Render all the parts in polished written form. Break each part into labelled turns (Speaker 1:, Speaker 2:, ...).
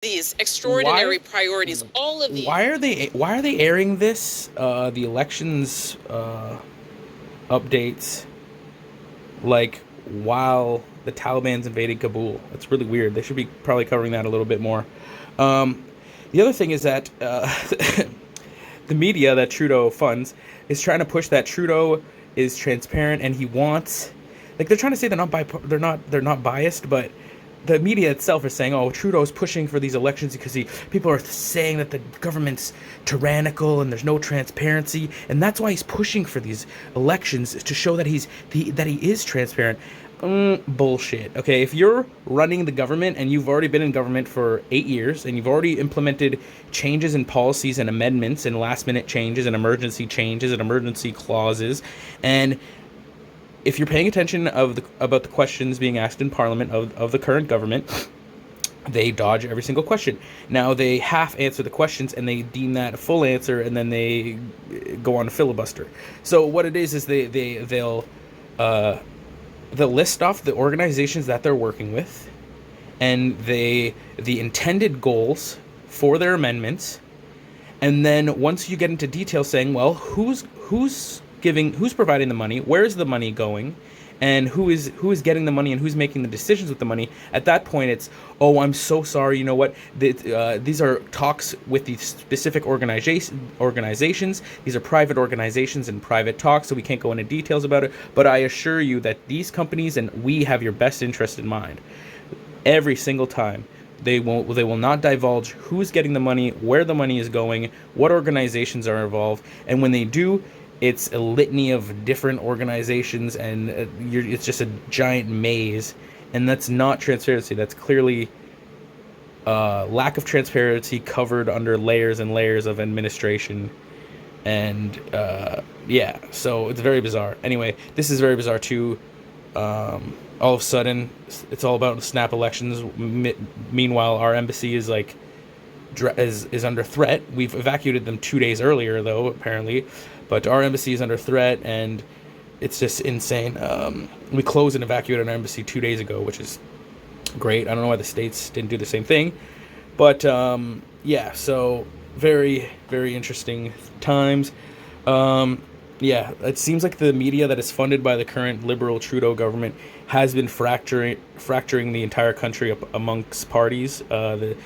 Speaker 1: these extraordinary priorities, all of these.
Speaker 2: Why are they airing this? The elections updates, like while the Taliban's invading Kabul. That's really weird. They should be probably covering that a little bit more. Um, the other thing is that the media that Trudeau funds is trying to push that Trudeau is transparent and he wants, like, they're trying to say they're not biased, but the media itself is saying, oh, Trudeau's pushing for these elections because people are saying that the government's tyrannical and there's no transparency, and that's why he's pushing for these elections, to show that that he is transparent. Bullshit. Okay, if you're running the government and you've already been in government for 8 years and you've already implemented changes in policies and amendments and last minute changes and emergency clauses, and if you're paying attention about the questions being asked in Parliament of the current government, they dodge every single question. Now they half answer the questions and they deem that a full answer, and then they go on a filibuster. So what it is they'll list off the organizations that they're working with, and the intended goals for their amendments, and then once you get into detail, saying, well, who's providing the money, where's the money going, and who is getting the money and who's making the decisions with the money. At that point, it's, oh, I'm so sorry, you know what, these are talks with these specific organizations. These are private organizations and private talks, so we can't go into details about it, but I assure you that these companies and we have your best interest in mind. Every single time, they will not divulge who's getting the money, where the money is going, what organizations are involved, and when they do, it's a litany of different organizations, and it's just a giant maze, and that's not transparency. That's clearly lack of transparency covered under layers and layers of administration, and yeah, so it's very bizarre. Anyway, this is very bizarre too. All of a sudden, it's all about snap elections. Meanwhile, our embassy is like is under threat. We've evacuated them 2 days earlier, though, apparently, but our embassy is under threat, and it's just insane. We closed and evacuated our embassy 2 days ago, which is great. I don't know why the states didn't do the same thing, but yeah, so very, very interesting times. Yeah, it seems like the media that is funded by the current Liberal Trudeau government has been fracturing the entire country up amongst parties. The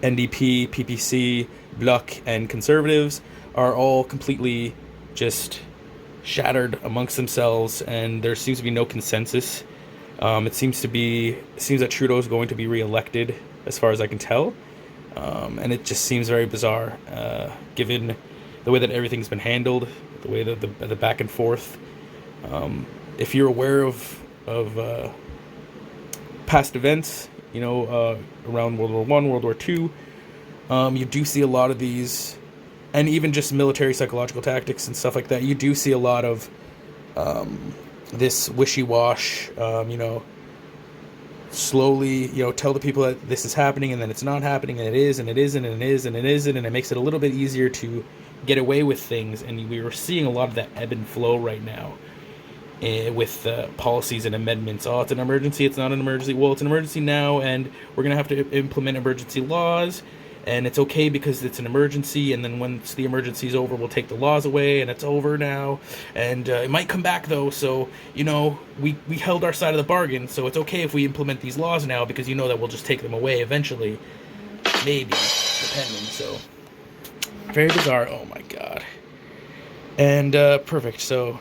Speaker 2: NDP, PPC, Bloc, and Conservatives are all completely just shattered amongst themselves, and there seems to be no consensus. It seems that Trudeau is going to be re-elected, as far as I can tell, and it just seems very bizarre, given the way that everything's been handled, the way that the back and forth. If you're aware of past events, around World War I, World War II, you do see a lot of these, and even just military psychological tactics and stuff like that. You do see a lot of this wishy-wash, slowly, tell the people that this is happening, and then it's not happening, and it is, and it isn't, and it is, and it isn't, and it makes it a little bit easier to get away with things. And we are seeing a lot of that ebb and flow right now, with policies and amendments. Oh, it's an emergency, it's not an emergency. Well, it's an emergency now, and we're going to have to implement emergency laws, and it's okay because it's an emergency, and then once the emergency is over, we'll take the laws away, and it's over now, and it might come back, though, so, we held our side of the bargain, so it's okay if we implement these laws now, because that we'll just take them away eventually, maybe, depending. So very bizarre. Oh my god. And perfect. So